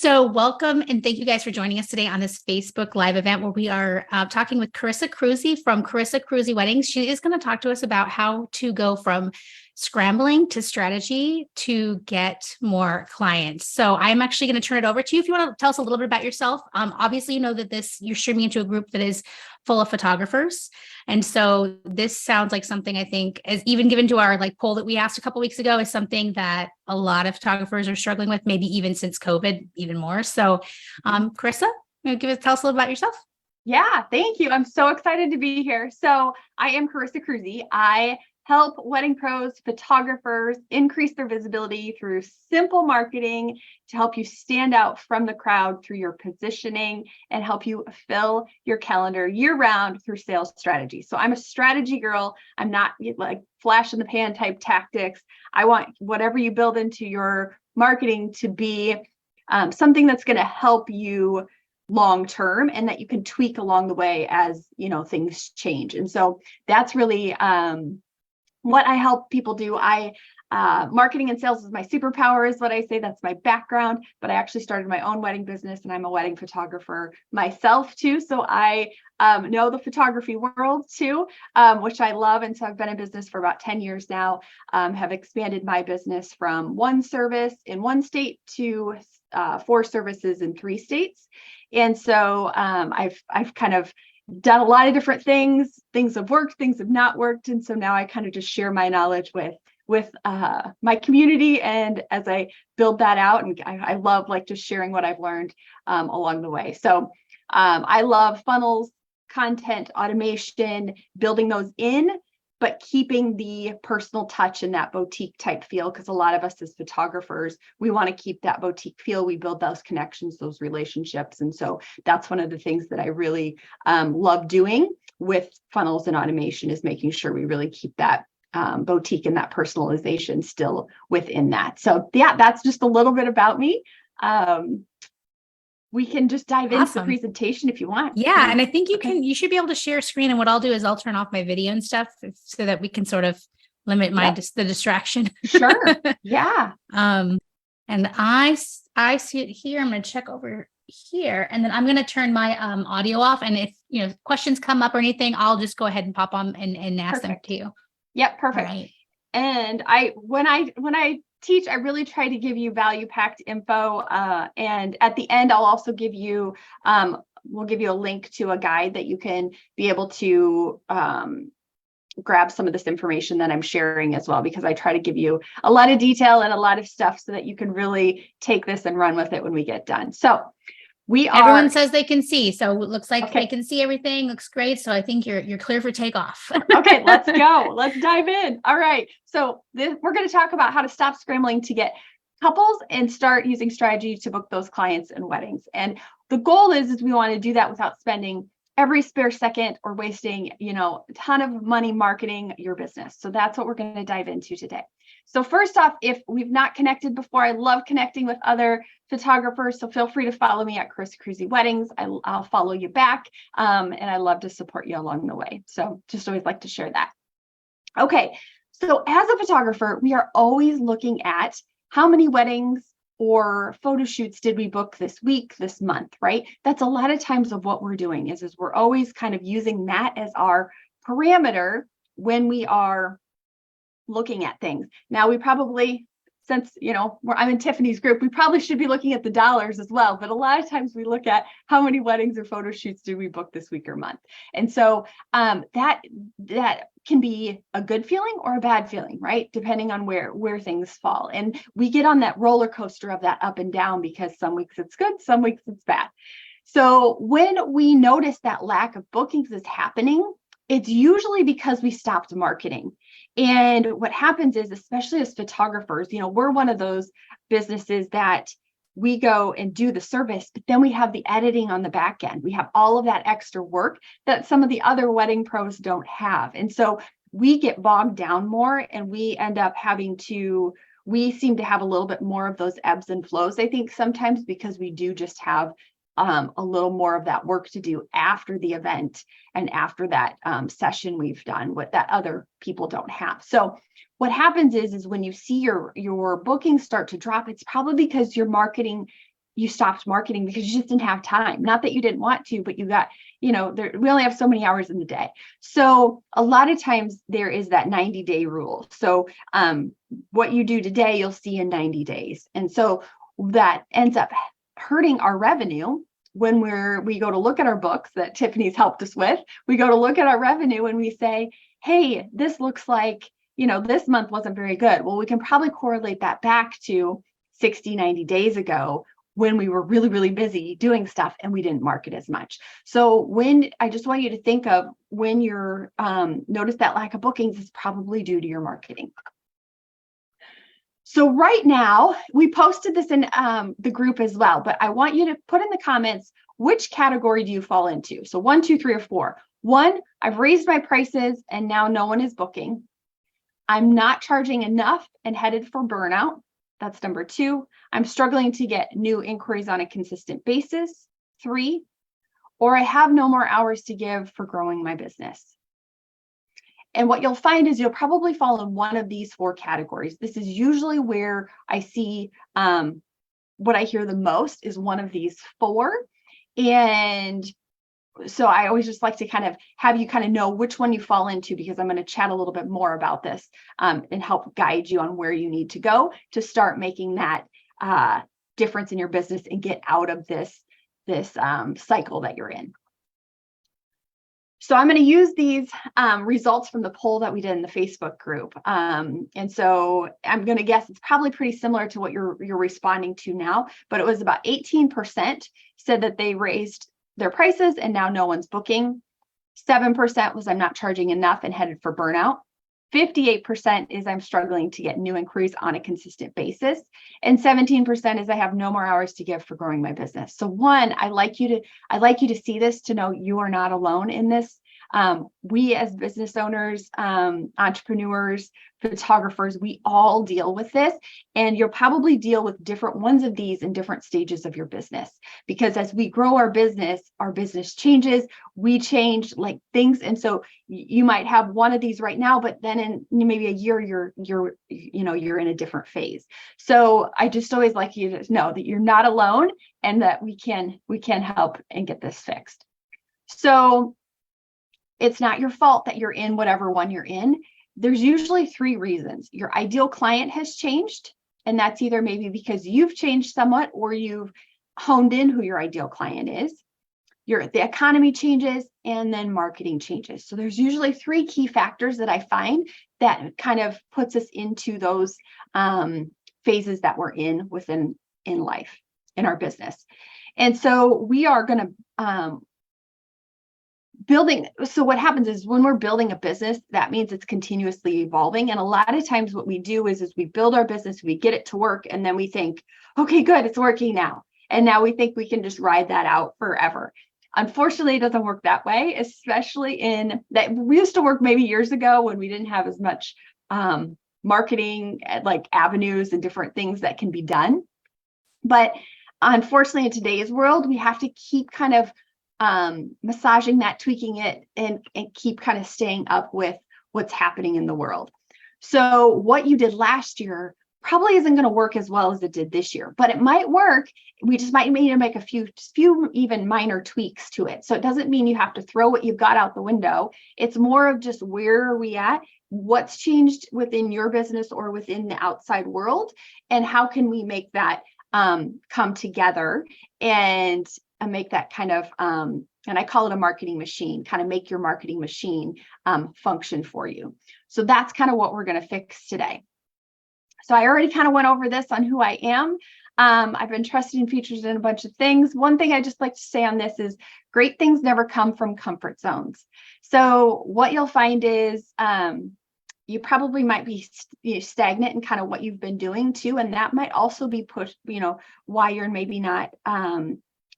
So, welcome and thank you guys for joining us today on this Facebook Live event where we are talking with Carissa Kruse from Carissa Kruse Weddings. She is going to talk to us about how to go from scrambling to strategy to get more clients. So, I'm actually going to turn it over to you if you want to tell us a little bit about yourself. Obviously, you know that you're streaming into a group that is full of photographers. And so this sounds like something I think is even given to our poll that we asked a couple of weeks ago is something that a lot of photographers are struggling with, maybe even since COVID, even more. So Carissa, tell us a little about yourself. Yeah, thank you. I'm so excited to be here. So I am Carissa Kruse. I help wedding pros, photographers increase their visibility through simple marketing to help you stand out from the crowd through your positioning and help you fill your calendar year round through sales strategy. So I'm a strategy girl. I'm not like flash in the pan type tactics. I want whatever you build into your marketing to be something that's going to help you long term and that you can tweak along the way as things change. And so that's really what I help people do. Marketing and sales is my superpower, is what I say. That's my background, but I actually started my own wedding business and I'm a wedding photographer myself too. So I know the photography world too, which I love. And so I've been in business for about 10 years now, have expanded my business from one service in one state to 4 services in 3 states. And so I've kind of done a lot of different things. Things have worked, things have not worked. And so now I kind of just share my knowledge with my community. And as I build that out, and I love just sharing what I've learned along the way. So I love funnels, content, automation, building those in, but keeping the personal touch and that boutique type feel, because a lot of us as photographers, we want to keep that boutique feel. We build those connections, those relationships. And so that's one of the things that I really love doing with funnels and automation, is making sure we really keep that boutique and that personalization still within that. So yeah, that's just a little bit about me. We can just dive into the presentation if you want. Yeah. And I think you should be able to share screen. And what I'll do is I'll turn off my video and stuff so that we can sort of limit the distraction. Sure. Yeah. And I see it here. I'm going to check over here and then I'm going to turn my audio off. And if, questions come up or anything, I'll just go ahead and pop on and ask them to you. Yep. Perfect. Right. And when I teach, I really try to give you value-packed info. And at the end, I'll also give you, we'll give you a link to a guide that you can be able to grab some of this information that I'm sharing as well, because I try to give you a lot of detail and a lot of stuff so that you can really take this and run with it when we get done. So everyone says they can see. So it looks like they can see everything. Looks great. So I think you're clear for takeoff. Okay, let's go. Let's dive in. All right. So we're going to talk about how to stop scrambling to get couples and start using strategy to book those clients and weddings. And the goal is we want to do that without spending every spare second or wasting, a ton of money marketing your business. So that's what we're going to dive into today. So first off, if we've not connected before, I love connecting with other photographers. So feel free to follow me at Carissa Kruse Weddings. I'll follow you back. And I love to support you along the way. So just always like to share that. Okay. So as a photographer, we are always looking at how many weddings or photo shoots did we book this week, this month, right? That's a lot of times of what we're doing is we're always kind of using that as our parameter when we are looking at things. Now we probably, since, I'm in Tiffany's group, we probably should be looking at the dollars as well. But a lot of times we look at how many weddings or photo shoots do we book this week or month. And so that can be a good feeling or a bad feeling, right? Depending on where things fall. And we get on that roller coaster of that up and down because some weeks it's good, some weeks it's bad. So when we notice that lack of bookings is happening, it's usually because we stopped marketing. And what happens is, especially as photographers, we're one of those businesses that we go and do the service, but then we have the editing on the back end. We have all of that extra work that some of the other wedding pros don't have. And so we get bogged down more and we end up we seem to have a little bit more of those ebbs and flows, I think, sometimes because we do just have a little more of that work to do after the event and after that session we've done, what that other people don't have. So what happens is when you see your bookings start to drop, it's probably because your marketing you stopped marketing because you just didn't have time. Not that you didn't want to, but you got, we only have so many hours in the day. So a lot of times there is that 90-day rule. So what you do today, you'll see in 90 days. And so that ends up hurting our revenue when we go to look at our books that Tiffany's helped us with. We go to look at our revenue and we say, hey, this looks like, this month wasn't very good. Well, we can probably correlate that back to 60, 90 days ago when we were really, really busy doing stuff and we didn't market as much. So I just want you to think of when you're notice that lack of bookings is probably due to your marketing. So right now, we posted this in the group as well, but I want you to put in the comments, which category do you fall into? So 1, 2, 3, or 4. 1, I've raised my prices and now no one is booking. I'm not charging enough and headed for burnout. That's number 2. I'm struggling to get new inquiries on a consistent basis. 3, or I have no more hours to give for growing my business. And what you'll find is you'll probably fall in one of these 4 categories. This is usually where I see what I hear the most is one of these 4. And so I always just like to kind of have you kind of know which one you fall into, because I'm going to chat a little bit more about this and help guide you on where you need to go to start making that difference in your business and get out of this cycle that you're in. So I'm going to use these results from the poll that we did in the Facebook group. And so I'm going to guess it's probably pretty similar to what you're responding to now, but it was about 18% said that they raised their prices and now no one's booking. 7% was I'm not charging enough and headed for burnout. 58% is I'm struggling to get new inquiries on a consistent basis. And 17% is I have no more hours to give for growing my business. So one, I like you to see this, to know you are not alone in this. We as business owners, entrepreneurs, photographers, we all deal with this, and you'll probably deal with different ones of these in different stages of your business, because as we grow our business changes, we change like things. And so you might have one of these right now, but then in maybe a year, you're in a different phase. So I just always like you to know that you're not alone and that we can help and get this fixed. So it's not your fault that you're in whatever one you're in. There's usually 3 reasons. Your ideal client has changed, and that's either maybe because you've changed somewhat or you've honed in who your ideal client is. The economy changes, and then marketing changes. So there's usually 3 key factors that I find that kind of puts us into those phases that we're in life, in our business. And so we are going to so what happens is when we're building a business, that means it's continuously evolving. And a lot of times what we do is we build our business, we get it to work, and then we think, okay, good, it's working now. And now we think we can just ride that out forever. Unfortunately, it doesn't work that way, especially in that we used to work maybe years ago when we didn't have as much marketing like avenues and different things that can be done. But unfortunately, in today's world, we have to keep kind of massaging that, tweaking it, and keep kind of staying up with what's happening in the world. So what you did last year probably isn't going to work as well as it did this year, but it might work. We just might need to make a few even minor tweaks to it. So it doesn't mean you have to throw what you've got out the window. It's more of just, where are we at? What's changed within your business or within the outside world? And how can we make that come together and make that kind of, and I call it a marketing machine, kind of make your marketing machine function for you. So that's kind of what we're going to fix today. So I already kind of went over this on who I am. I've been trusted and featured in a bunch of things. One thing I just like to say on this is great things never come from comfort zones. So what you'll find is you probably might be stagnant in kind of what you've been doing too. And that might also be pushed, why you're maybe not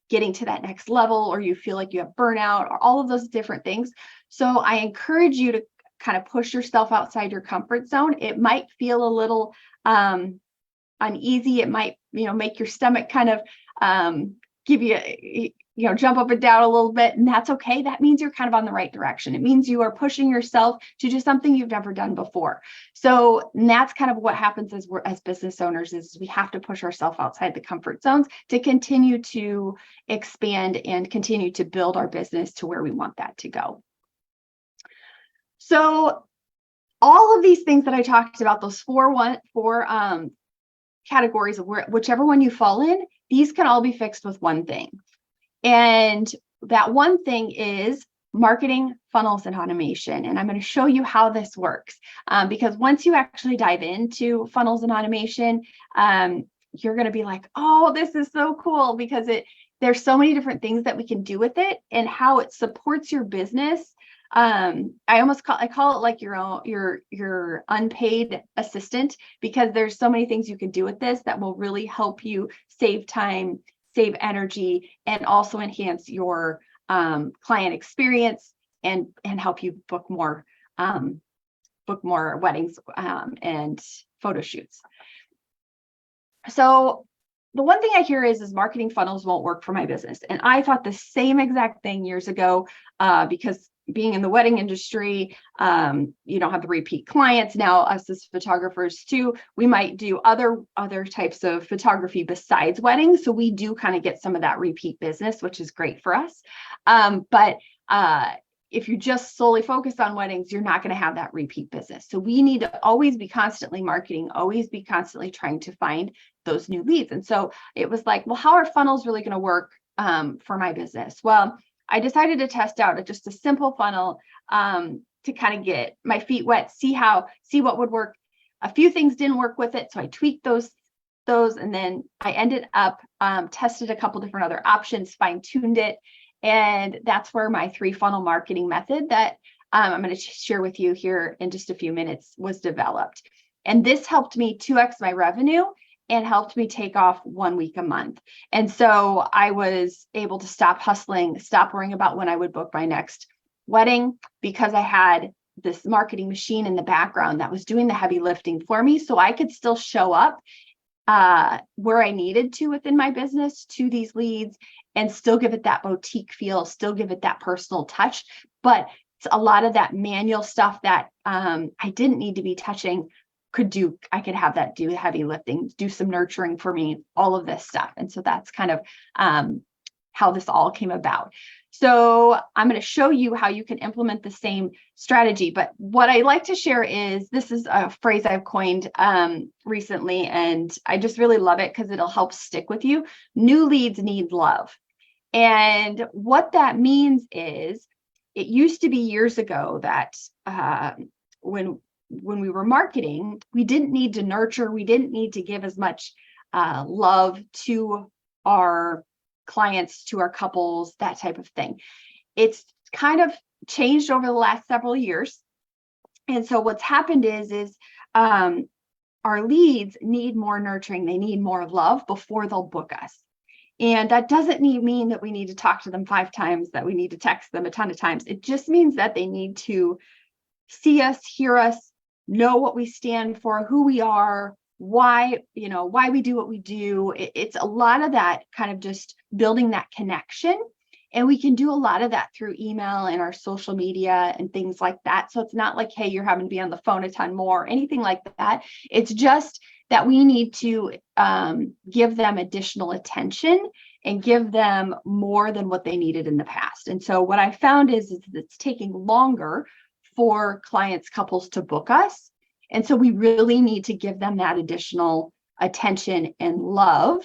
getting to that next level, or you feel like you have burnout, or all of those different things. So I encourage you to kind of push yourself outside your comfort zone. It might feel a little uneasy. It might, make your stomach kind of give you, jump up and down a little bit, and that's okay. That means you're kind of on the right direction. It means you are pushing yourself to do something you've never done before. So that's kind of what happens as business owners is we have to push ourselves outside the comfort zones to continue to expand and continue to build our business to where we want that to go. So all of these things that I talked about, those four categories of whichever one you fall in, these can all be fixed with one thing. And that one thing is marketing funnels and automation. And I'm going to show you how this works. Because once you actually dive into funnels and automation, you're going to be like, oh, this is so cool, because there's so many different things that we can do with it and how it supports your business. I call it like your unpaid assistant, because there's so many things you can do with this that will really help you save time, save energy, and also enhance your client experience and help you book more weddings and photo shoots. So the one thing I hear is marketing funnels won't work for my business. And I thought the same exact thing years ago, because being in the wedding industry, you don't have the repeat clients. Now, us as photographers too, we might do other types of photography besides weddings. So we do kind of get some of that repeat business, which is great for us. But if you just solely focus on weddings, you're not going to have that repeat business. So we need to always be constantly marketing, always be constantly trying to find those new leads. And so it was like, well, how are funnels really going to work for my business? Well, I decided to test out just a simple funnel to kind of get my feet wet, see what would work. A few things didn't work with it, so I tweaked those, and then I ended up tested a couple different other options, fine-tuned it, and that's where my 3-funnel marketing method that I'm going to share with you here in just a few minutes was developed. And this helped me 2x my revenue and helped me take off 1 week a month. And so I was able to stop hustling, stop worrying about when I would book my next wedding, because I had this marketing machine in the background that was doing the heavy lifting for me. So I could still show up where I needed to within my business to these leads and still give it that boutique feel, still give it that personal touch. But a lot of that manual stuff that I didn't need to be touching, I could have that do heavy lifting, do some nurturing for me, all of this stuff. And so that's kind of how this all came about. So I'm going to show you how you can implement the same strategy. But what I like to share is, this is a phrase I've coined recently, and I just really love it because it'll help stick with you. New leads need love. And what that means is, it used to be years ago that when we were marketing, we didn't need to nurture, we didn't need to give as much love to our clients, to our couples, that type of thing. It's kind of changed over the last several years. And so what's happened is our leads need more nurturing. They need more love before they'll book us. And that doesn't mean that we need to talk to them 5 times, that we need to text them a ton of times. It just means that they need to see us, hear us, know what we stand for, who we are, why we do what we do. It's a lot of that kind of just building that connection. And we can do a lot of that through email and our social media and things like that. So it's not like, hey, you're having to be on the phone a ton more, anything like that. It's just that we need to give them additional attention and give them more than what they needed in the past. And so what I found is it's taking longer for clients, couples to book us. And so we really need to give them that additional attention and love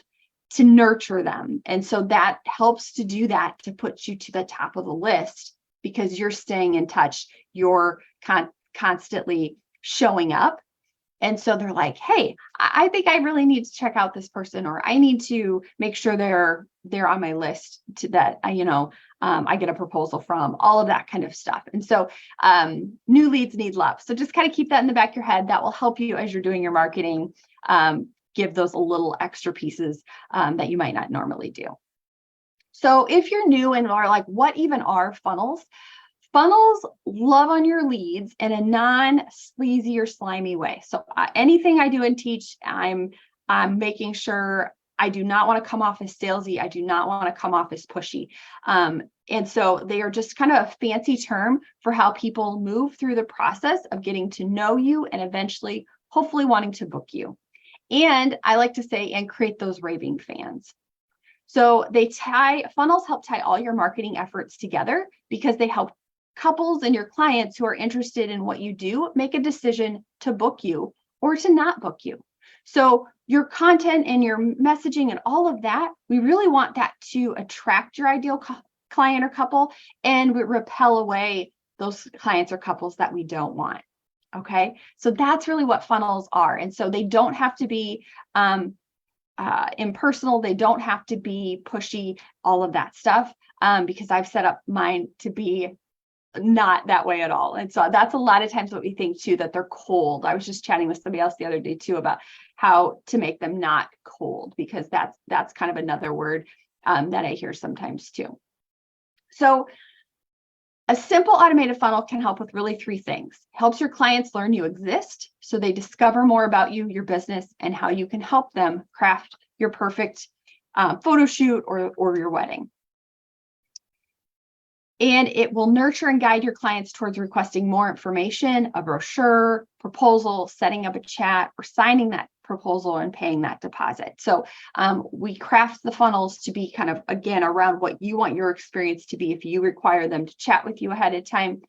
to nurture them. And so that helps to do that, to put you to the top of the list, because you're staying in touch, you're constantly showing up. And so they're like, hey, I think I really need to check out this person, or I need to make sure they're on my list to that, I get a proposal from, all of that kind of stuff. And so new leads need love. So just kind of keep that in the back of your head. That will help you as you're doing your marketing, give those a little extra pieces that you might not normally do. So if you're new and are like, what even are funnels? Funnels love on your leads in a non-sleazy or slimy way. So anything I do and teach, I'm making sure I do not want to come off as salesy. I do not want to come off as pushy. And so they are just kind of a fancy term for how people move through the process of getting to know you and eventually, hopefully, wanting to book you. And I like to say, and create those raving fans. So funnels help tie all your marketing efforts together because they help couples and your clients who are interested in what you do make a decision to book you or to not book you. So your content and your messaging and all of that, we really want that to attract your ideal client or couple and repel away those clients or couples that we don't want. Okay, so that's really what funnels are. And so they don't have to be impersonal. They don't have to be pushy, all of that stuff, because I've set up mine to be not that way at all. And so that's a lot of times what we think too, that they're cold. I was just chatting with somebody else the other day too about how to make them not cold, because that's kind of another word that I hear sometimes too. So a simple automated funnel can help with really three things. Helps your clients learn you exist, so they discover more about you, your business, and how you can help them craft your perfect photo shoot or your wedding. And it will nurture and guide your clients towards requesting more information, a brochure, proposal, setting up a chat, or signing that proposal and paying that deposit. So we craft the funnels to be kind of, again, around what you want your experience to be. If you require them to chat with you ahead of time,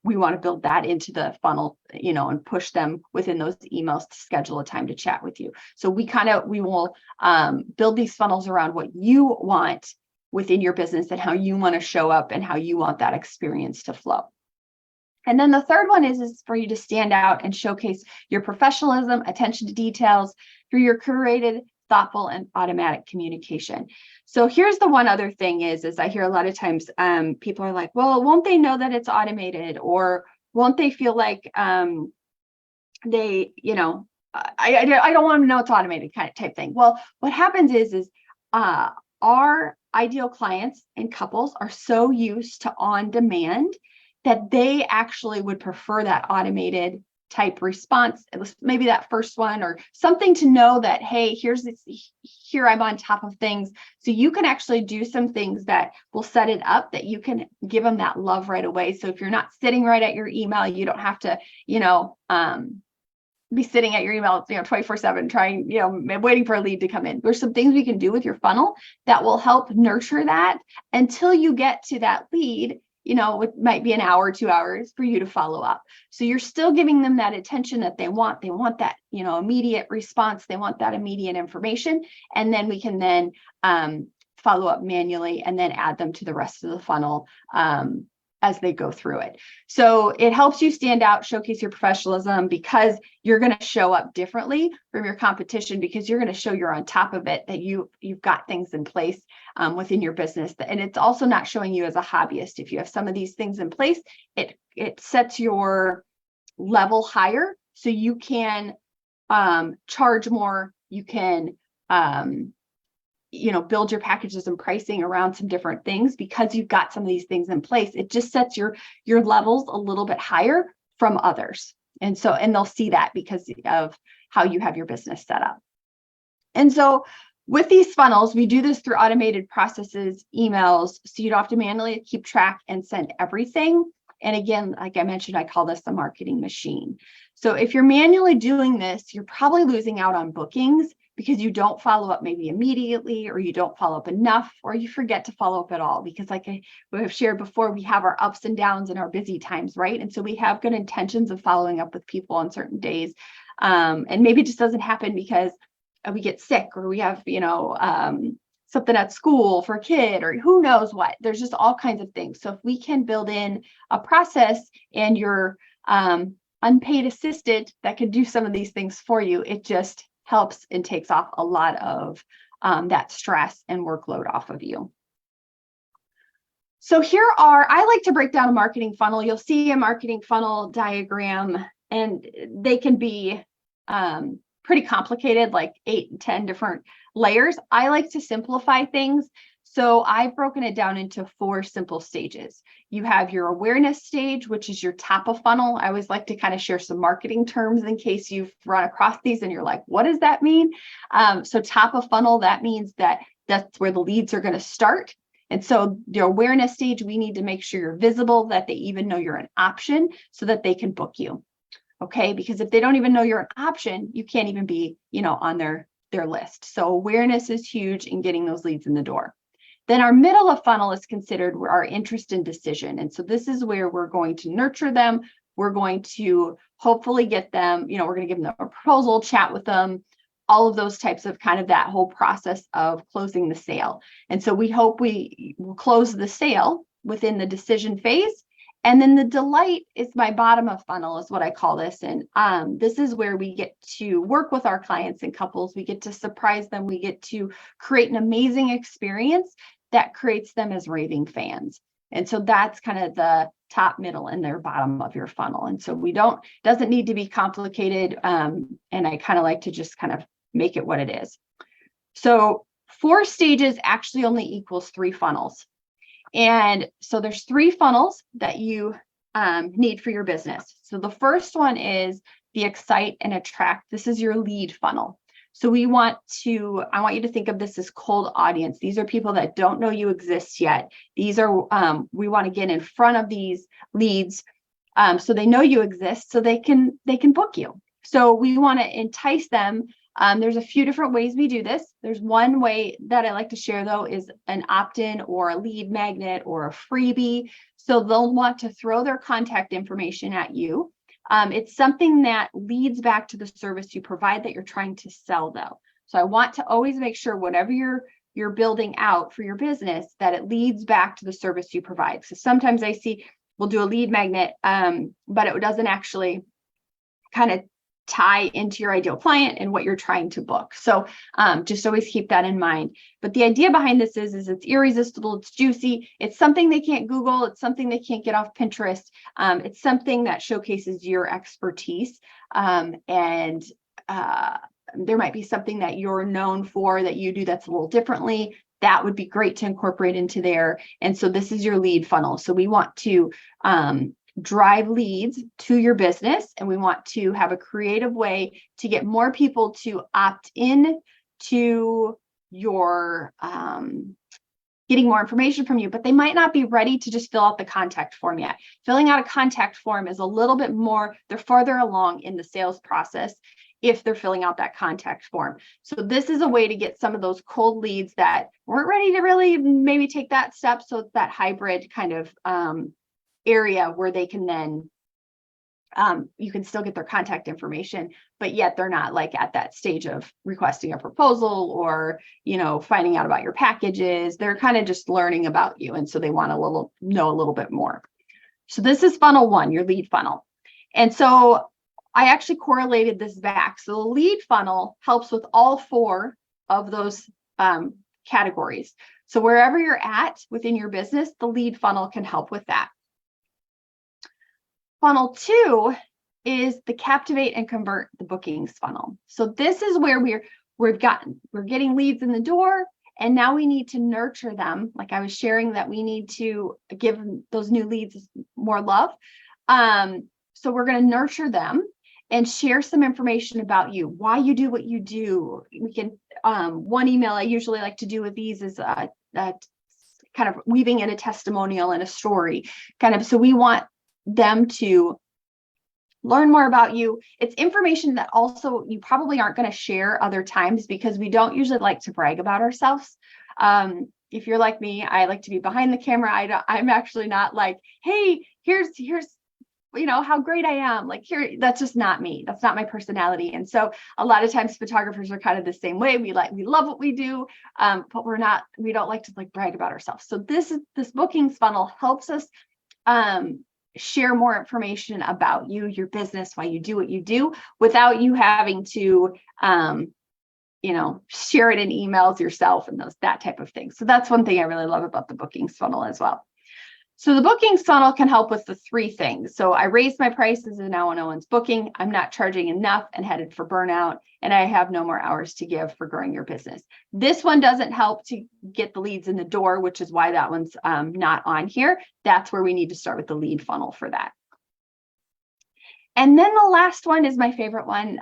we want to build that into the funnel, and push them within those emails to schedule a time to chat with you. So we will build these funnels around what you want within your business and how you want to show up and how you want that experience to flow. And then the third one is for you to stand out and showcase your professionalism, attention to details through your curated, thoughtful, and automatic communication. So here's the one other thing is I hear a lot of times people are like, well, won't they know that it's automated, or won't they feel like I don't want them to know it's automated kind of type thing. Well, what happens is our ideal clients and couples are so used to on demand that they actually would prefer that automated type response. It was maybe that first one or something to know that, hey, here I'm on top of things. So you can actually do some things that will set it up that you can give them that love right away. So if you're not sitting right at your email, you don't have to, be sitting at your email, 24/7 trying, waiting for a lead to come in. There's some things we can do with your funnel that will help nurture that until you get to that lead. It might be an hour, 2 hours for you to follow up. So you're still giving them that attention that they want. They want that, immediate response. They want that immediate information. And then we can then follow up manually and then add them to the rest of the funnel as they go through it. So it helps you stand out, showcase your professionalism, because you're going to show up differently from your competition, because you're going to show you're on top of it, that you've got things in place within your business. And it's also not showing you as a hobbyist. If you have some of these things in place, it sets your level higher, so you can charge more. You can build your packages and pricing around some different things, because you've got some of these things in place. It just sets your levels a little bit higher from others. And they'll see that because of how you have your business set up. And so with these funnels, we do this through automated processes, emails, so you don't have to manually keep track and send everything. And again, like I mentioned, I call this the marketing machine. So if you're manually doing this, you're probably losing out on bookings, because you don't follow up maybe immediately, or you don't follow up enough, or you forget to follow up at all. Because like we have shared before, we have our ups and downs and our busy times, right? And so we have good intentions of following up with people on certain days. And maybe it just doesn't happen because we get sick, or we have, something at school for a kid, or who knows what. There's just all kinds of things. So if we can build in a process and your unpaid assistant that can do some of these things for you, it just helps and takes off a lot of that stress and workload off of you. So I like to break down a marketing funnel. You'll see a marketing funnel diagram, and they can be pretty complicated, like 8 and 10 different layers. I like to simplify things. So I've broken it down into 4 simple stages. You have your awareness stage, which is your top of funnel. I always like to kind of share some marketing terms in case you've run across these and you're like, what does that mean? So top of funnel, that means that that's where the leads are going to start. And so your awareness stage, we need to make sure you're visible, that they even know you're an option so that they can book you. Okay. Because if they don't even know you're an option, you can't even be, on their list. So awareness is huge in getting those leads in the door. Then our middle of funnel is considered our interest and decision. And so this is where we're going to nurture them. We're going to hopefully get them, we're going to give them a proposal, chat with them, all of those types of kind of that whole process of closing the sale. And so we hope we will close the sale within the decision phase. And then the delight is my bottom of funnel, is what I call this. And this is where we get to work with our clients and couples. We get to surprise them. We get to create an amazing experience that creates them as raving fans. And so that's kind of the top, middle, and their bottom of your funnel. And so doesn't need to be complicated. And I kind of like to just kind of make it what it is. So 4 stages actually only equals 3 funnels. And so there's 3 funnels that you need for your business. So the first one is the excite and attract. This is your lead funnel. So I want you to think of this as cold audience. These are people that don't know you exist yet. These are, we want to get in front of these leads so they know you exist, so they can book you. So we want to entice them. There's a few different ways we do this. There's one way that I like to share, though, is an opt-in or a lead magnet or a freebie. So they'll want to throw their contact information at you. It's something that leads back to the service you provide that you're trying to sell, though. So I want to always make sure whatever you're building out for your business, that it leads back to the service you provide. So sometimes I see we'll do a lead magnet, but it doesn't actually kind of tie into your ideal client and what you're trying to book. So just always keep that in mind. But the idea behind this is it's irresistible, it's juicy, it's something they can't Google, it's something they can't get off Pinterest. It's something that showcases your expertise. And there might be something that you're known for that you do that's a little differently. That would be great to incorporate into there. And so this is your lead funnel. So we want to drive leads to your business, and we want to have a creative way to get more people to opt in to your getting more information from you, but they might not be ready to just fill out the contact form yet. Filling out a contact form is a little bit more, they're farther along in the sales process if they're filling out that contact form. So this is a way to get some of those cold leads that weren't ready to really maybe take that step. So it's that hybrid kind of area where they can then you can still get their contact information, but yet they're not like at that stage of requesting a proposal or finding out about your packages. They're kind of just learning about you, and so they want to know a little bit more. So this is funnel 1, your lead funnel. And so I actually correlated this back. So the lead funnel helps with all 4 of those categories. So wherever you're at within your business, the lead funnel can help with that. Funnel 2 is the captivate and convert the bookings funnel. So this is where we're getting leads in the door, and now we need to nurture them. Like I was sharing, that we need to give those new leads more love. So we're going to nurture them and share some information about you, why you do what you do. We can one email I usually like to do with these is kind of weaving in a testimonial and a story, kind of. So we want them to learn more about you. It's information that also you probably aren't going to share other times, because we don't usually like to brag about ourselves. If you're like me, I like to be behind the camera. I'm actually not like, hey, here's how great I am. Like, here, that's just not me. That's not my personality. And so a lot of times photographers are kind of the same way. We love what we do, but we don't like to brag about ourselves. So this bookings funnel helps us share more information about you, your business, why you do what you do, without you having to, share it in emails yourself and that type of thing. So that's one thing I really love about the bookings funnel as well. So the bookings funnel can help with the three things. So I raised my prices and now no one's booking. I'm not charging enough and headed for burnout. And I have no more hours to give for growing your business. This one doesn't help to get the leads in the door, which is why that one's not on here. That's where we need to start with the lead funnel for that. And then the last one is my favorite one,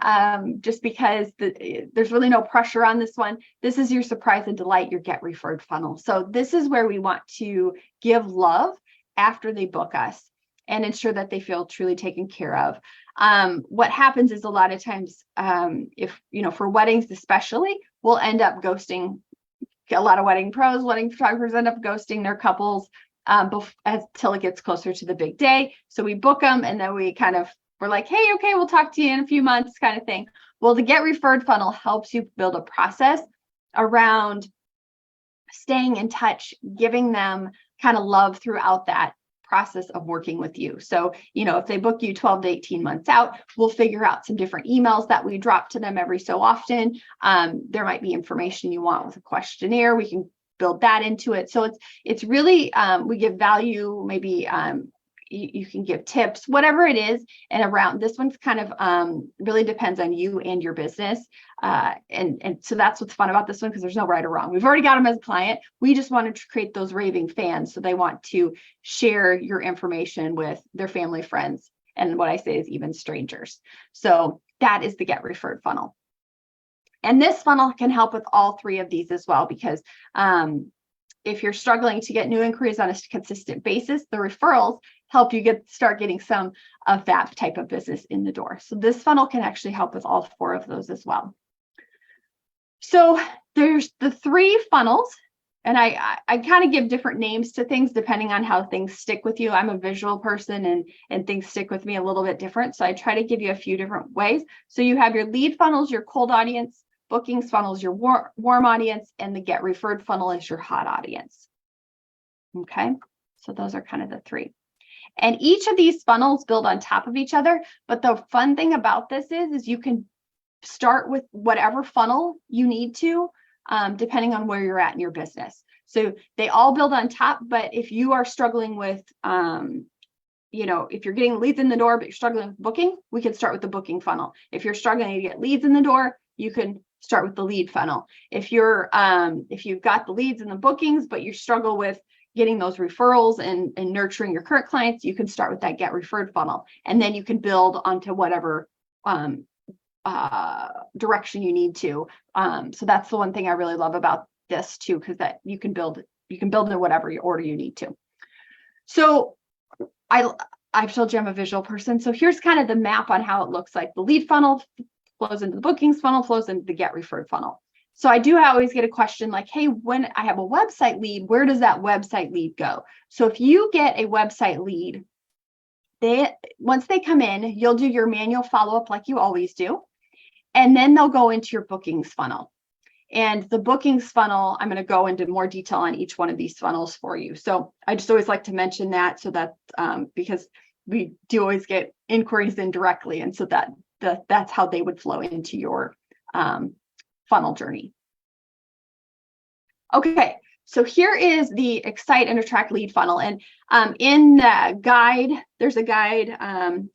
just because there's really no pressure on this one. This is your surprise and delight, your get referred funnel. So this is where we want to give love after they book us and ensure that they feel truly taken care of. What happens is a lot of times, if, for weddings especially, we'll end up ghosting. A lot of wedding pros, wedding photographers end up ghosting their couples until it gets closer to the big day. So we book them and then we're like, hey, okay, we'll talk to you in a few months kind of thing. Well, the get referred funnel helps you build a process around staying in touch, giving them kind of love throughout that process of working with you. So, if they book you 12 to 18 months out, we'll figure out some different emails that we drop to them every so often. There might be information you want with a questionnaire. We can build that into it. So it's really, we give value, maybe you can give tips, whatever it is. And around this one's kind of really depends on you and your business. And so that's what's fun about this one, because there's no right or wrong. We've already got them as a client. We just wanted to create those raving fans. So they want to share your information with their family, friends, and what I say is even strangers. So that is the get referred funnel. And this funnel can help with all three of these as well, because if you're struggling to get new inquiries on a consistent basis, the referrals help you start getting some of that type of business in the door. So this funnel can actually help with all four of those as well. So there's the three funnels, and I kind of give different names to things depending on how things stick with you. I'm a visual person and things stick with me a little bit different. So I try to give you a few different ways. So you have your lead funnels, your cold audience, bookings funnels, your warm audience, and the get referred funnel is your hot audience. Okay, so those are kind of the three. And each of these funnels build on top of each other. But the fun thing about this is you can start with whatever funnel you need to, depending on where you're at in your business. So they all build on top. But if you are struggling with, if you're getting leads in the door, but you're struggling with booking, we can start with the booking funnel. If you're struggling to get leads in the door, you can start with the lead funnel. If you've got the leads and the bookings, but you struggle with getting those referrals and nurturing your current clients, you can start with that get referred funnel. And then you can build onto whatever direction you need to. So that's the one thing I really love about this too, because that you can build in whatever order you need to. So I've told you I'm a visual person. So here's kind of the map on how it looks like. The lead funnel flows into the bookings funnel, flows into the get referred funnel. So I always get a question like, hey, when I have a website lead, where does that website lead go? So if you get a website lead, once they come in, you'll do your manual follow-up like you always do. And then they'll go into your bookings funnel. And the bookings funnel, I'm going to go into more detail on each one of these funnels for you. So I just always like to mention that, so that because we do always get inquiries in directly. And so that's how they would flow into your funnel journey. Okay, so here is the excite and attract lead funnel. And in the guide, there's a guide.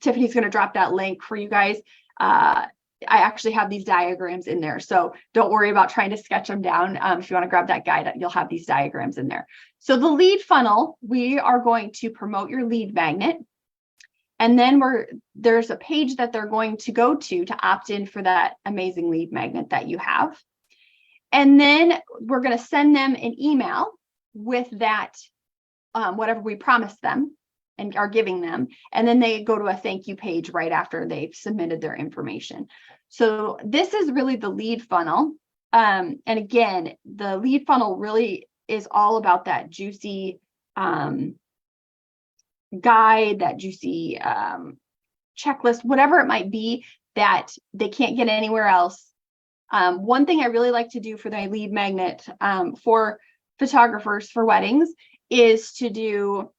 Tiffany's going to drop that link for you guys. I actually have these diagrams in there, so don't worry about trying to sketch them down. If you want to grab that guide, you'll have these diagrams in there. So the lead funnel, we are going to promote your lead magnet. And then there's a page that they're going to go to opt in for that amazing lead magnet that you have. And then we're going to send them an email with that, whatever we promised them and are giving them. And then they go to a thank you page right after they've submitted their information. So this is really the lead funnel. And again, the lead funnel really is all about that juicy guide, that juicy checklist, whatever it might be that they can't get anywhere else. One thing I really like to do for the lead magnet for photographers for weddings is to do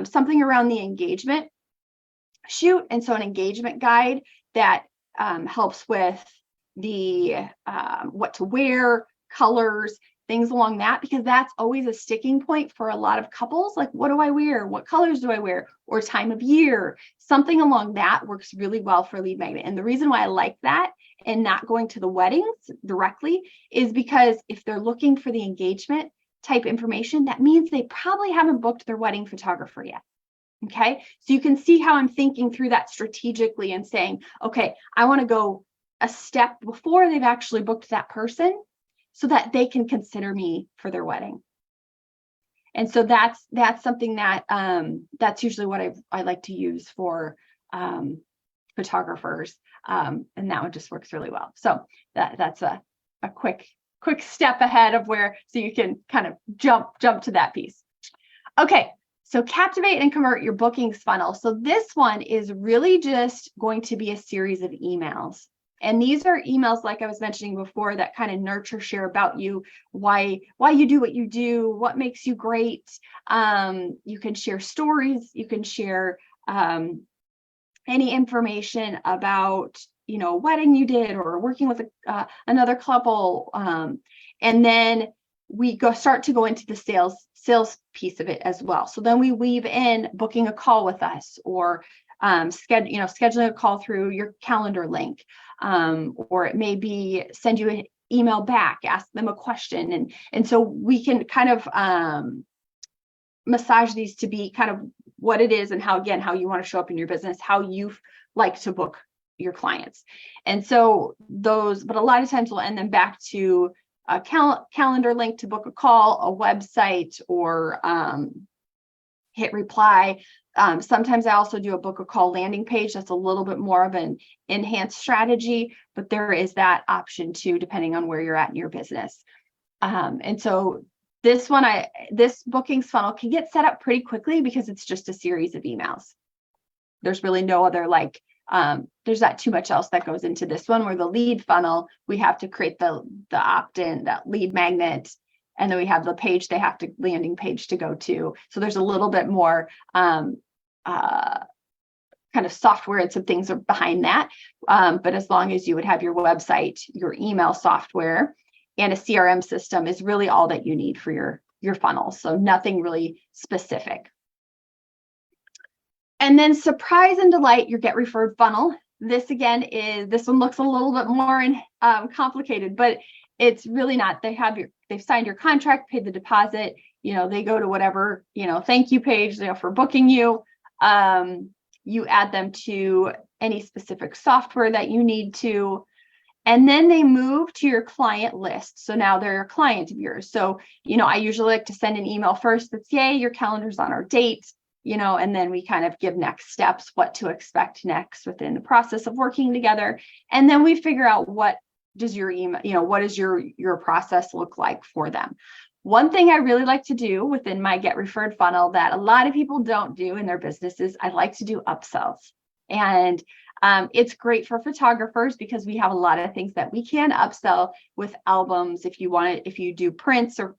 something around the engagement shoot. And so an engagement guide that helps with the what to wear, colors, things along that, because that's always a sticking point for a lot of couples. Like, what do I wear? What colors do I wear? Or time of year? Something along that works really well for lead magnet. And the reason why I like that and not going to the weddings directly is because if they're looking for the engagement type information, that means they probably haven't booked their wedding photographer yet. Okay, so you can see how I'm thinking through that strategically and saying, okay, I want to go a step before they've actually booked that person so that they can consider me for their wedding. And so that's something that that's usually what I like to use for photographers, and that one just works really well. So that's a quick step ahead of where, so you can kind of jump to that piece. Okay, so captivate and convert your bookings funnel. So this one is really just going to be a series of emails. And these are emails, like I was mentioning before, that kind of nurture, share about you, why you do what you do, what makes you great. You can share stories, you can share any information about, you know, a wedding you did or working with another couple. And then we start to go into the sales piece of it as well. So then we weave in booking a call with us, or scheduling a call through your calendar link, or it may be send you an email back, ask them a question, and so we can kind of massage these to be kind of what it is and how you want to show up in your business, how you like to book your clients. And so those, but a lot of times we'll end them back to a calendar link to book a call, a website, or hit reply. Sometimes I also do a book a call landing page. That's a little bit more of an enhanced strategy, but there is that option too, depending on where you're at in your business. And so this bookings funnel can get set up pretty quickly because it's just a series of emails. There's really no other, like, there's not too much else that goes into this one, where the lead funnel, we have to create the opt-in, that lead magnet, and then we have the page landing page to go to. So there's a little bit more kind of software and some things are behind that. But as long as you would have your website, your email software, and a CRM system is really all that you need for your funnel. So nothing really specific. And then surprise and delight your get referred funnel. This one looks a little bit more complicated, but it's really not. They've signed your contract, paid the deposit, they go to whatever, thank you page, for booking you. You add them to any specific software that you need to, and then they move to your client list. So now they're a client of yours. So, I usually like to send an email first that's, yay, your calendar's on our date, and then we kind of give next steps, what to expect next within the process of working together. And then we figure out what does your email, what does your process look like for them. One thing I really like to do within my get referred funnel that a lot of people don't do in their businesses, I like to do upsells. And it's great for photographers because we have a lot of things that we can upsell with albums. If you do prints, or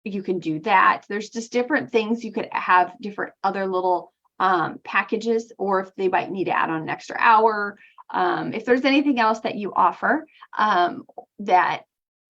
you can do that. There's just different things. You could have different other little packages, or if they might need to add on an extra hour. If there's anything else that you offer that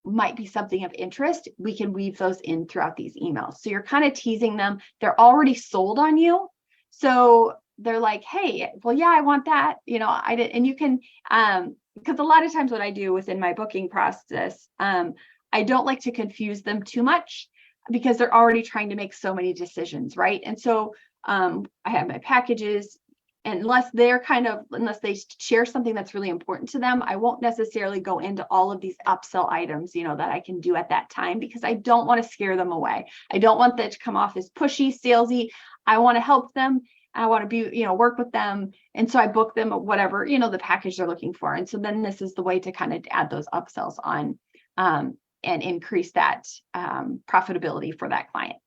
might be something of interest, we can weave those in throughout these emails. So you're kind of teasing them. They're already sold on you. So they're like, hey, well, yeah, I want that. I did. And you can, because a lot of times what I do within my booking process, I don't like to confuse them too much because they're already trying to make so many decisions, right? And so I have my packages, unless they share something that's really important to them, I won't necessarily go into all of these upsell items, that I can do at that time, because I don't want to scare them away. I don't want that to come off as pushy, salesy. I want to help them. I want to be, work with them. And so I book them whatever, the package they're looking for. And so then this is the way to kind of add those upsells on and increase that profitability for that client.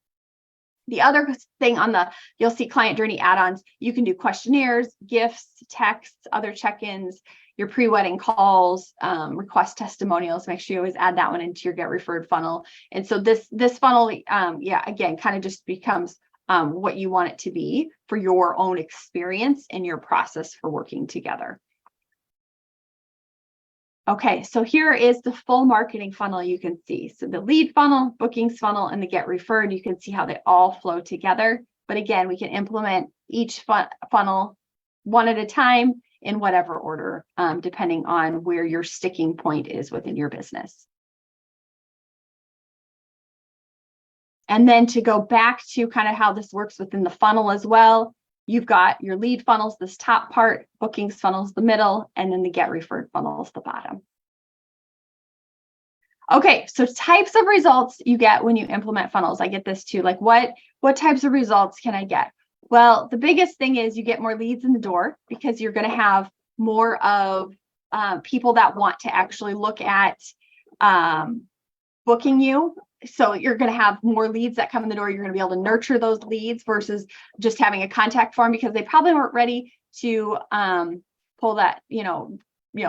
The other thing you'll see client journey add-ons, you can do questionnaires, gifts, texts, other check-ins, your pre-wedding calls, request testimonials. Make sure you always add that one into your get referred funnel. And so this funnel, again, kind of just becomes what you want it to be for your own experience and your process for working together. Okay, so here is the full marketing funnel you can see. So the lead funnel, bookings funnel, and the get referred, you can see how they all flow together. But again, we can implement each funnel one at a time in whatever order, depending on where your sticking point is within your business. And then to go back to kind of how this works within the funnel as well, you've got your lead funnels, this top part, bookings funnels, the middle, and then the get referred funnels, the bottom. Okay, so types of results you get when you implement funnels. I get this too, like what types of results can I get? Well, the biggest thing is you get more leads in the door because you're going to have more of people that want to actually look at booking you. So you're going to have more leads that come in the door. You're going to be able to nurture those leads versus just having a contact form because they probably weren't ready to pull that,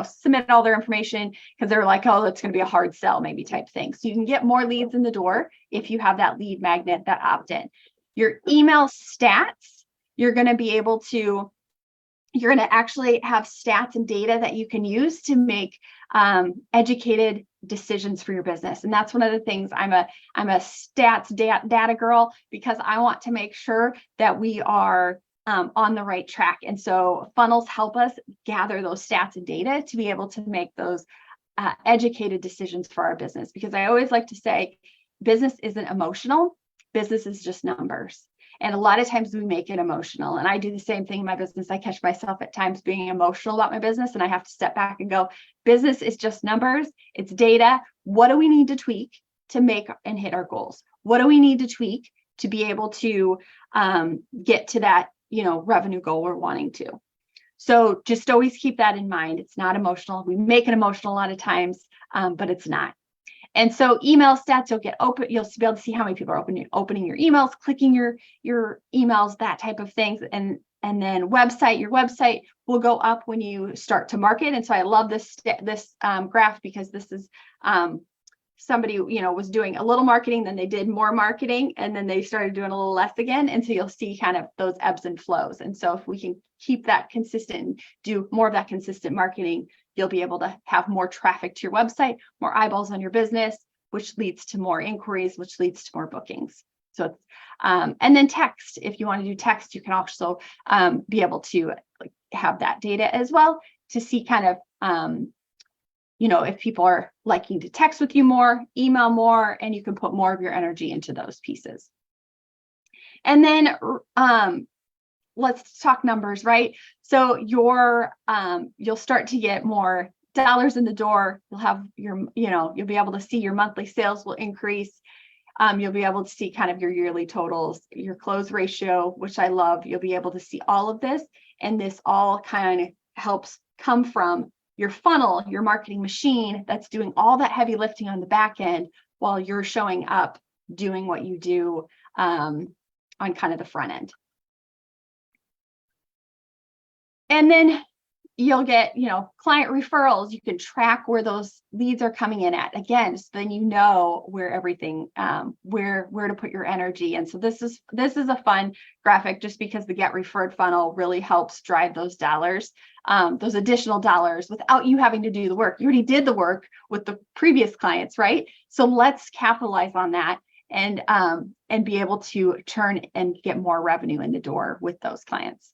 submit all their information because they're like, oh, that's going to be a hard sell maybe type thing. So you can get more leads in the door if you have that lead magnet, that opt-in. Your email stats, you're going to actually have stats and data that you can use to make educated decisions for your business. And that's one of the things I'm a stats data girl because I want to make sure that we are on the right track. And so funnels help us gather those stats and data to be able to make those educated decisions for our business. Because I always like to say, business isn't emotional, business is just numbers. And a lot of times we make it emotional. And I do the same thing in my business. I catch myself at times being emotional about my business and I have to step back and go, business is just numbers. It's data. What do we need to tweak to make and hit our goals? What do we need to tweak to be able to get to that, revenue goal we're wanting to? So just always keep that in mind. It's not emotional. We make it emotional a lot of times, but it's not. And so email stats, you'll be able to see how many people are opening your emails, clicking your emails, that type of things. And then your website will go up when you start to market. And so I love this graph because this is somebody, was doing a little marketing, then they did more marketing, and then they started doing a little less again. And so you'll see kind of those ebbs and flows. And so if we can keep that consistent and do more of that consistent marketing, you'll be able to have more traffic to your website, more eyeballs on your business, which leads to more inquiries, which leads to more bookings. So, and then text, if you want to do text, you can also be able to have that data as well to see kind of, if people are liking to text with you more, email more, and you can put more of your energy into those pieces. And then let's talk numbers, right? So you'll start to get more dollars in the door. You'll have you'll be able to see your monthly sales will increase. You'll be able to see kind of your yearly totals, your close ratio, which I love. You'll be able to see all of this. And this all kind of helps come from your funnel, your marketing machine that's doing all that heavy lifting on the back end while you're showing up doing what you do on kind of the front end. And then you'll get, client referrals. You can track where those leads are coming in at. Again, so then you know where everything, where to put your energy. And so this is a fun graphic just because the get referred funnel really helps drive those dollars, those additional dollars without you having to do the work. You already did the work with the previous clients, right? So let's capitalize on that and be able to turn and get more revenue in the door with those clients.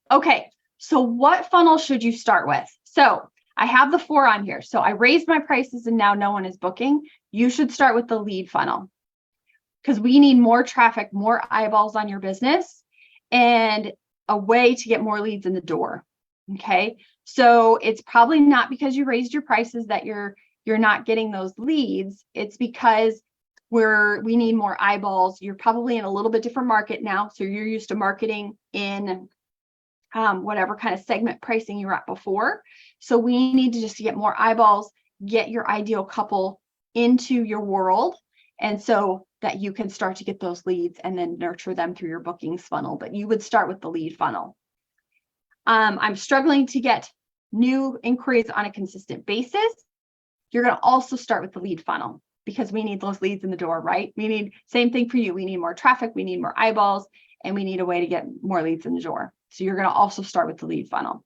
Okay. So what funnel should you start with? So I have the 4 on here. So I raised my prices and now no one is booking. You should start with the lead funnel because we need more traffic, more eyeballs on your business and a way to get more leads in the door. Okay. So it's probably not because you raised your prices that you're not getting those leads. It's because we need more eyeballs. You're probably in a little bit different market now. So you're used to marketing in whatever kind of segment pricing you were at before. So we need to just get more eyeballs, get your ideal couple into your world. And so that you can start to get those leads and then nurture them through your bookings funnel. But you would start with the lead funnel. I'm struggling to get new inquiries on a consistent basis. You're going to also start with the lead funnel because we need those leads in the door, right? Same thing for you. We need more traffic. We need more eyeballs and we need a way to get more leads in the door. So you're going to also start with the lead funnel.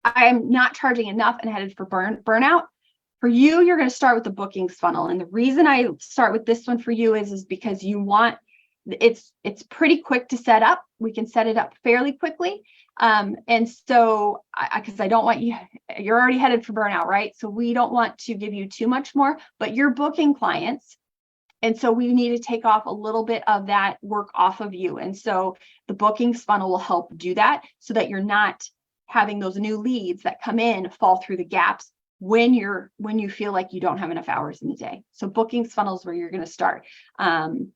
I'm not charging enough and headed for burnout. For you, you're going to start with the bookings funnel. And the reason I start with this one for you is because you want, it's pretty quick to set up. We can set it up fairly quickly. And so because I don't want you're already headed for burnout, right? So we don't want to give you too much more, but you're booking clients. And so we need to take off a little bit of that work off of you. And so the bookings funnel will help do that so that you're not having those new leads that come in fall through the gaps when you feel like you don't have enough hours in the day. So bookings funnel is where you're going to start. And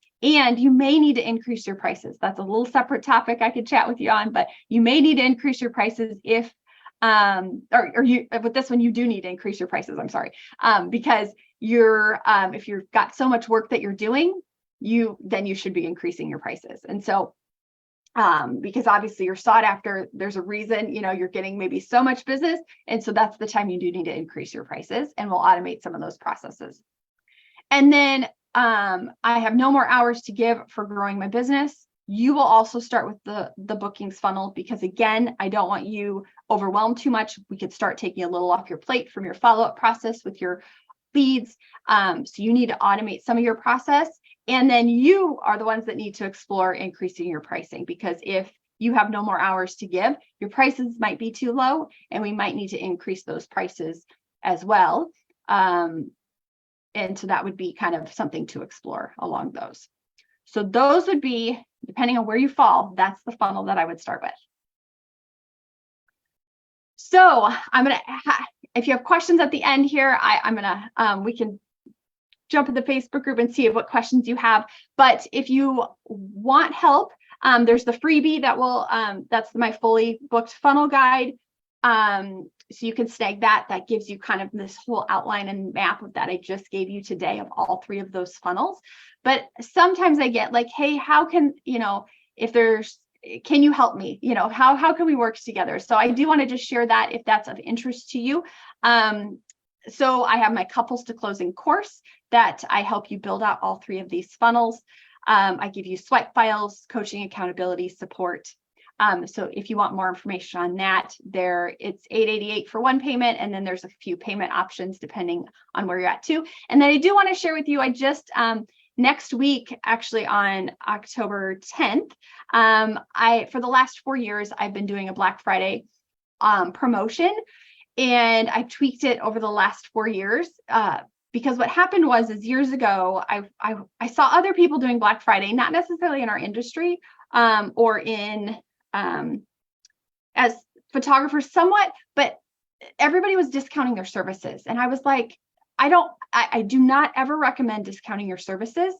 you may need to increase your prices. That's a little separate topic I could chat with you on, but you may need to increase your prices if, with this one, you do need to increase your prices. I'm sorry. Because if you've got so much work that you're doing, then you should be increasing your prices. And so, because obviously you're sought after, there's a reason, you're getting maybe so much business. And so that's the time you do need to increase your prices, and we'll automate some of those processes. And then I have no more hours to give for growing my business. You will also start with the bookings funnel, because again, I don't want you overwhelmed too much. We could start taking a little off your plate from your follow-up process with your leads. So you need to automate some of your process. And then you are the ones that need to explore increasing your pricing, because if you have no more hours to give, your prices might be too low, and we might need to increase those prices as well. And so that would be kind of something to explore along those. So those would be, depending on where you fall, that's the funnel that I would start with. So I'm going to, if you have questions at the end here, we can jump in the Facebook group and see what questions you have. But if you want help, there's the freebie that's my fully booked funnel guide. So you can snag that. That gives you kind of this whole outline and map that I just gave you today of all three of those funnels. But sometimes I get like, hey, how can, can you help me? How can we work together? So I do want to just share that if that's of interest to you. So I have my couples to closing course that I help you build out all three of these funnels. I give you swipe files, coaching, accountability, support. So if you want more information on that, it's $888 for one payment, and then there's a few payment options depending on where you're at too. And then I do want to share with you, I just next week, actually on October 10th, for the last 4 years, I've been doing a Black Friday promotion, and I tweaked it over the last 4 years. Because what happened is years ago, I saw other people doing Black Friday, not necessarily in our industry or in as photographers somewhat, but everybody was discounting their services. And I was like, I do not ever recommend discounting your services,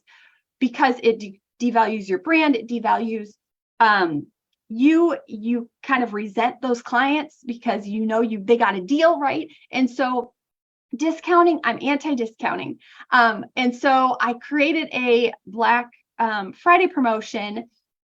because it devalues your brand. It devalues you kind of resent those clients because they got a deal, right? And so discounting, I'm anti-discounting. And so I created a Black Friday promotion,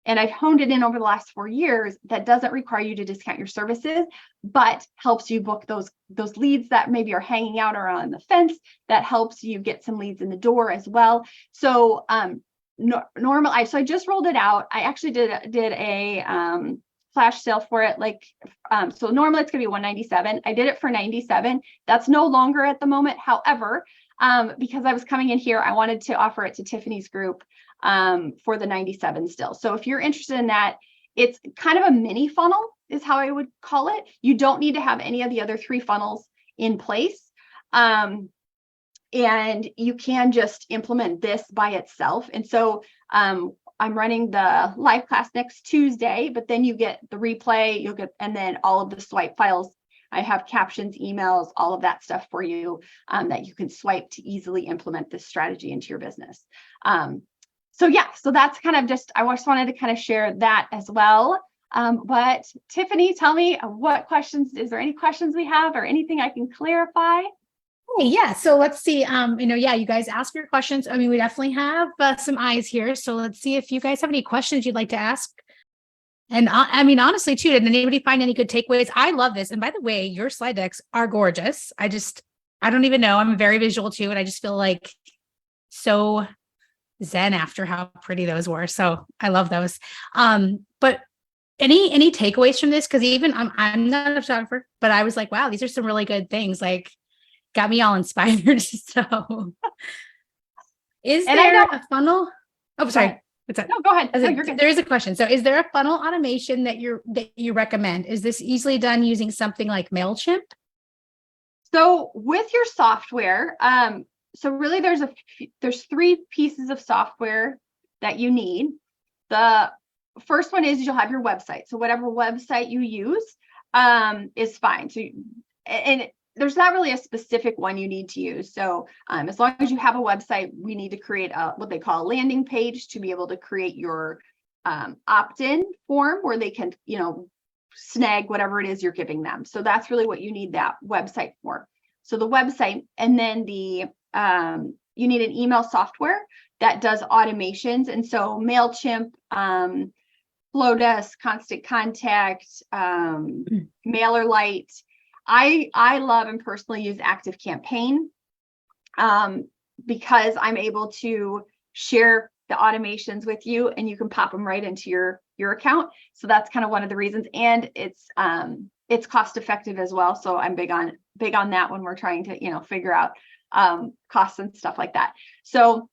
and I've honed it in over the last 4 years that doesn't require you to discount your services, but helps you book those leads that maybe are hanging out or on the fence, that helps you get some leads in the door as well. So so I just rolled it out. I actually did a flash sale for it. So normally it's going to be $197. I did it for $97. That's no longer at the moment. However, because I was coming in here, I wanted to offer it to Tiffany's group for the $97 still. So if you're interested in that, it's kind of a mini funnel is how I would call it. You don't need to have any of the other 3 funnels in place. And you can just implement this by itself. And so I'm running the live class next Tuesday, but then you get the replay, and then all of the swipe files. I have captions, emails, all of that stuff for you that you can swipe to easily implement this strategy into your business. So that's kind of I just wanted to kind of share that as well. But Tiffany, tell me is there any questions we have or anything I can clarify? Yeah. So let's see. You guys ask your questions. I mean, we definitely have some eyes here. So let's see if you guys have any questions you'd like to ask. And honestly, too, did anybody find any good takeaways? I love this. And by the way, your slide decks are gorgeous. I don't even know. I'm very visual too. And I just feel like so zen after how pretty those were. So I love those. But Any takeaways from this? Because even I'm not a photographer, but I was like, wow, these are some really good things. Like, got me all inspired. So, is And I there know, a funnel? Oh, sorry. What's that? no, go ahead. I was No, like, you're good. there is a question. So, is there a funnel automation that you recommend? Is this easily done using something like MailChimp? So with your software, so really there's three pieces of software that you need. The first one is you'll have your website. So whatever website you use is fine. So and there's not really a specific one you need to use. So as long as you have a website, we need to create what they call a landing page to be able to create your opt-in form where they can, snag whatever it is you're giving them. So that's really what you need that website for. So the website, and then you need an email software that does automations. And so MailChimp, Flowdesk, Constant Contact, MailerLite. I love and personally use ActiveCampaign because I'm able to share the automations with you and you can pop them right into your account. So that's kind of one of the reasons. And it's cost effective as well. So I'm big on that when we're trying to, figure out costs and stuff like that. So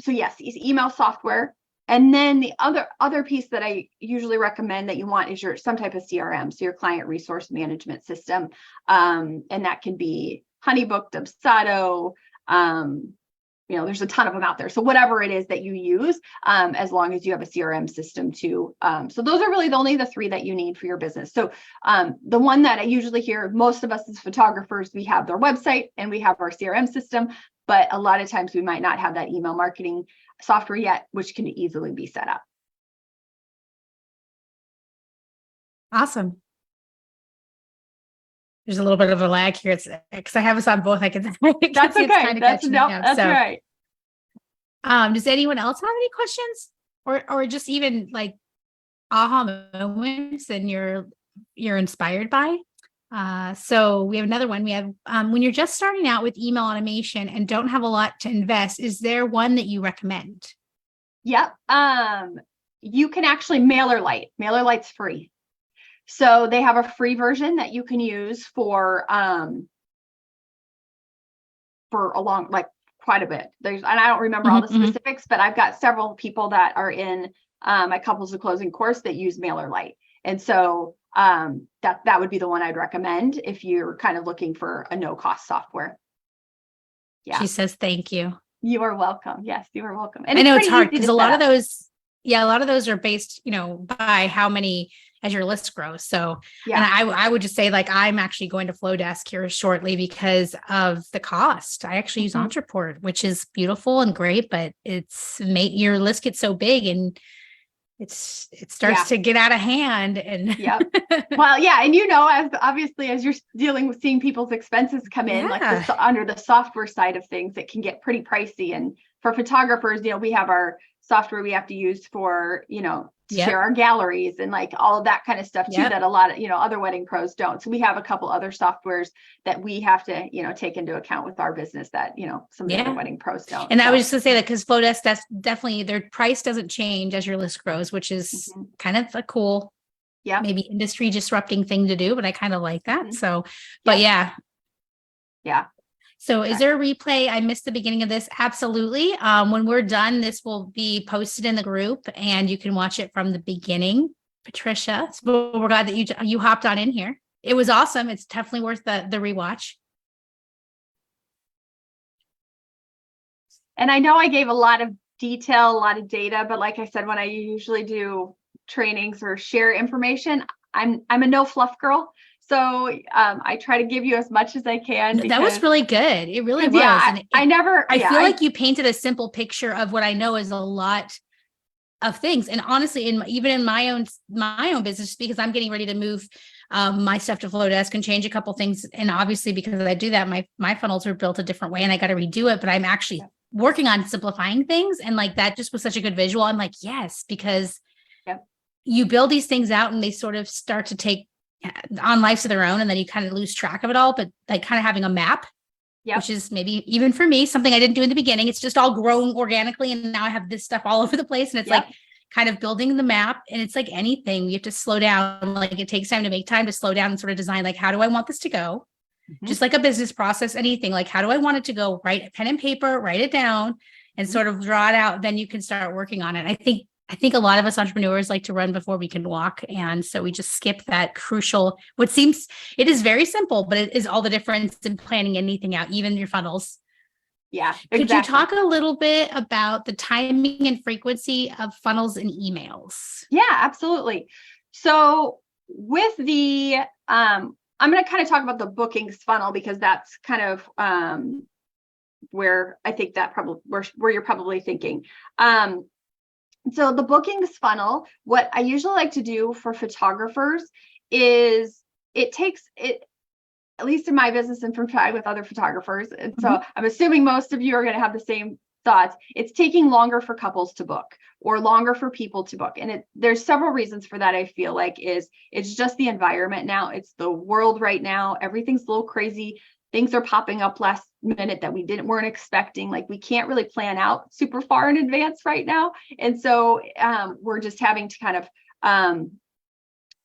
yes, email software. And then the other piece that I usually recommend that you want is some type of CRM, so your client resource management system. And that can be Honeybook, Dubsado, there's a ton of them out there. So whatever it is that you use, as long as you have a CRM system too. So those are really only the three that you need for your business. So the one that I usually hear, most of us as photographers, we have their website and we have our CRM system, but a lot of times we might not have that email marketing software yet, which can easily be set up. Awesome. There's a little bit of a lag here. It's because I have us on both. I can. That's okay. That's right. Does anyone else have any questions, or just even like aha moments and you're inspired by? So we have another one. We have when you're just starting out with email automation and don't have a lot to invest, is there one that you recommend? Yep. You can actually MailerLite. MailerLite's free. So they have a free version that you can use for quite a bit. And I don't remember all the specifics, but I've got several people that are in my Couples to Closing course that use MailerLite. And so that would be the one I'd recommend if you're kind of looking for a no-cost software. Yeah. She says, thank you. You are welcome. Yes, you are welcome. And I know it's hard because a lot of those are based, by how many as your list grows. So, and I would just say, like, I'm actually going to Flowdesk here shortly because of the cost. I actually use Entreport, which is beautiful and great, but it's made your list get so big and it starts to get out of hand. And well, and as obviously as you're dealing with seeing people's expenses come in, like under the software side of things, it can get pretty pricey. And for photographers, we have our software we have to use for, share our galleries and like all of that kind of stuff too, that a lot of, other wedding pros don't. So we have a couple other softwares that we have to, take into account with our business that, some of the other wedding pros don't. And I was just gonna say that because Flowdesk, that's definitely, their price doesn't change as your list grows, which is kind of a cool, maybe industry disrupting thing to do, but I kind of like that. So, but yeah. So is there a replay? I missed the beginning of this. Absolutely. When we're done, this will be posted in the group and you can watch it from the beginning. Patricia, so we're glad that you hopped on in here. It was awesome. It's definitely worth the rewatch. And I know I gave a lot of detail, a lot of data, but like I said, when I usually do trainings or share information, I'm a no fluff girl. So I try to give you as much as I can. That was really good. It really was. I feel like you painted a simple picture of what I know is a lot of things. And honestly, even in my own business, because I'm getting ready to move my stuff to Flowdesk and change a couple things. And obviously, because I do that, my funnels are built a different way and I got to redo it. But I'm actually working on simplifying things. And like that just was such a good visual. I'm like, yes, because you build these things out and they sort of start to take on lives of their own, and then you kind of lose track of it all. But like kind of having a map, which is maybe even for me, something I didn't do in the beginning. It's just all grown organically. And now I have this stuff all over the place. And it's like, kind of building the map. And it's like anything, you have to slow down. Like it takes time to make time to slow down and sort of design, like, how do I want this to go? Just like a business process, anything, like, how do I want it to go? Write a pen and paper, write it down and sort of draw it out. Then you can start working on it. I think a lot of us entrepreneurs like to run before we can walk. And so we just skip that crucial, what seems, it is very simple, but it is all the difference in planning anything out, even your funnels. Yeah. Could Exactly. you talk a little bit about the timing and frequency of funnels and emails? Yeah, absolutely. So with the, I'm going to kind of talk about the bookings funnel because that's kind of where I think that probably where you're probably thinking. So the bookings funnel, what I usually like to do for photographers is it takes it, at least in my business and from trying with other photographers. And so I'm assuming most of you are going to have the same thoughts. It's taking longer for couples to book or longer for people to book. And there's several reasons for that. I feel like it's just the environment now. It's the world right now. Everything's a little crazy. Things are popping up last minute that we weren't expecting. Like we can't really plan out super far in advance right now. And so we're just having to kind of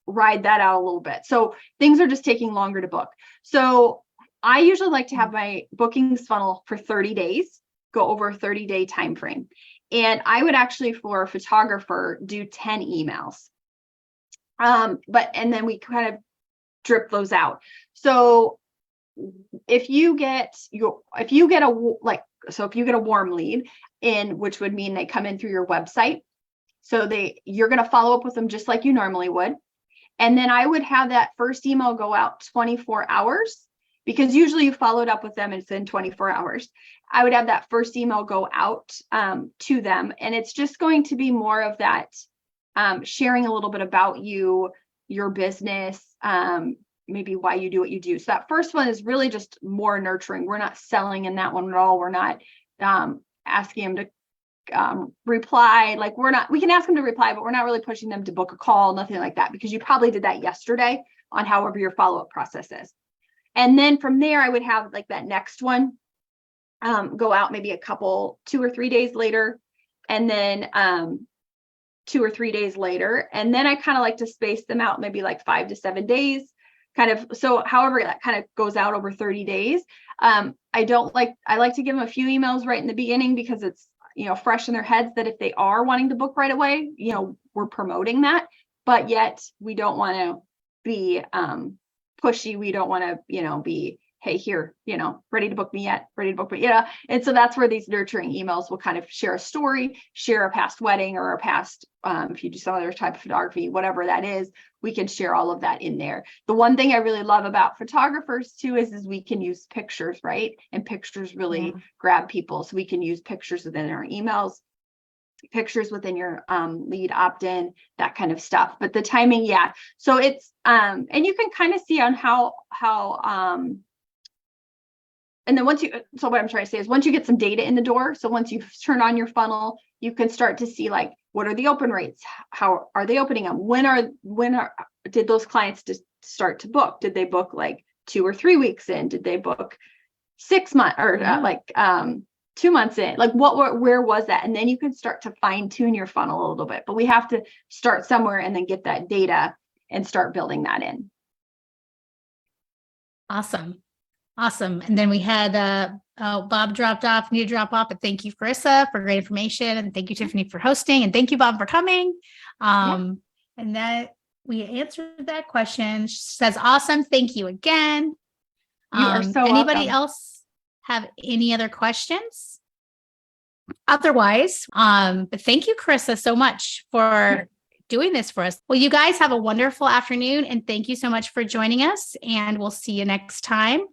ride that out a little bit. So things are just taking longer to book. So I usually like to have my bookings funnel for 30 days, go over a 30-day time frame. And I would actually, for a photographer, do 10 emails. And then we kind of drip those out. So if you get a warm lead in, which would mean they come in through your website, so you're going to follow up with them just like you normally would. And then I would have that first email go out 24 hours because usually you followed up with them and it's in 24 hours. I would have that first email go out to them. And it's just going to be more of that sharing a little bit about you, your business, maybe why you do what you do. So that first one is really just more nurturing. We're not selling in that one at all. We're not asking them to reply. Like we can ask them to reply, but we're not really pushing them to book a call, nothing like that, because you probably did that yesterday on however your follow-up process is. And then from there, I would have like that next one go out maybe 2 or 3 days later, and then 2 or 3 days later. And then I kind of like to space them out maybe like 5 to 7 days, kind of. So however that kind of goes out over 30 days. I like to give them a few emails right in the beginning because it's, fresh in their heads that if they are wanting to book right away, we're promoting that, but yet we don't want to be pushy. We don't want to, be, hey, here, ready to book me yet, And so that's where these nurturing emails will kind of share a story, share a past wedding or a past, if you do some other type of photography, whatever that is, we can share all of that in there. The one thing I really love about photographers too is we can use pictures, right? And pictures really grab people. So we can use pictures within our emails, pictures within your lead opt-in, that kind of stuff. But the timing, yeah. So it's, and you can kind of see on how and then so what I'm trying to say is once you get some data in the door, so once you've turned on your funnel, you can start to see like, what are the open rates? How are they opening them? Did those clients just start to book? Did they book like 2 or 3 weeks in? Did they book 6 months or 2 months in? Like where was that? And then you can start to fine tune your funnel a little bit, but we have to start somewhere and then get that data and start building that in. Awesome. And then we had Bob dropped off, need to drop off, but thank you, Carissa, for great information. And thank you, Tiffany, for hosting. And thank you, Bob, for coming. And that we answered that question. She says, awesome. Thank you again. You are so anybody welcome. else have any other questions? Otherwise, but thank you, Carissa, so much for doing this for us. Well, you guys have a wonderful afternoon and thank you so much for joining us, and we'll see you next time.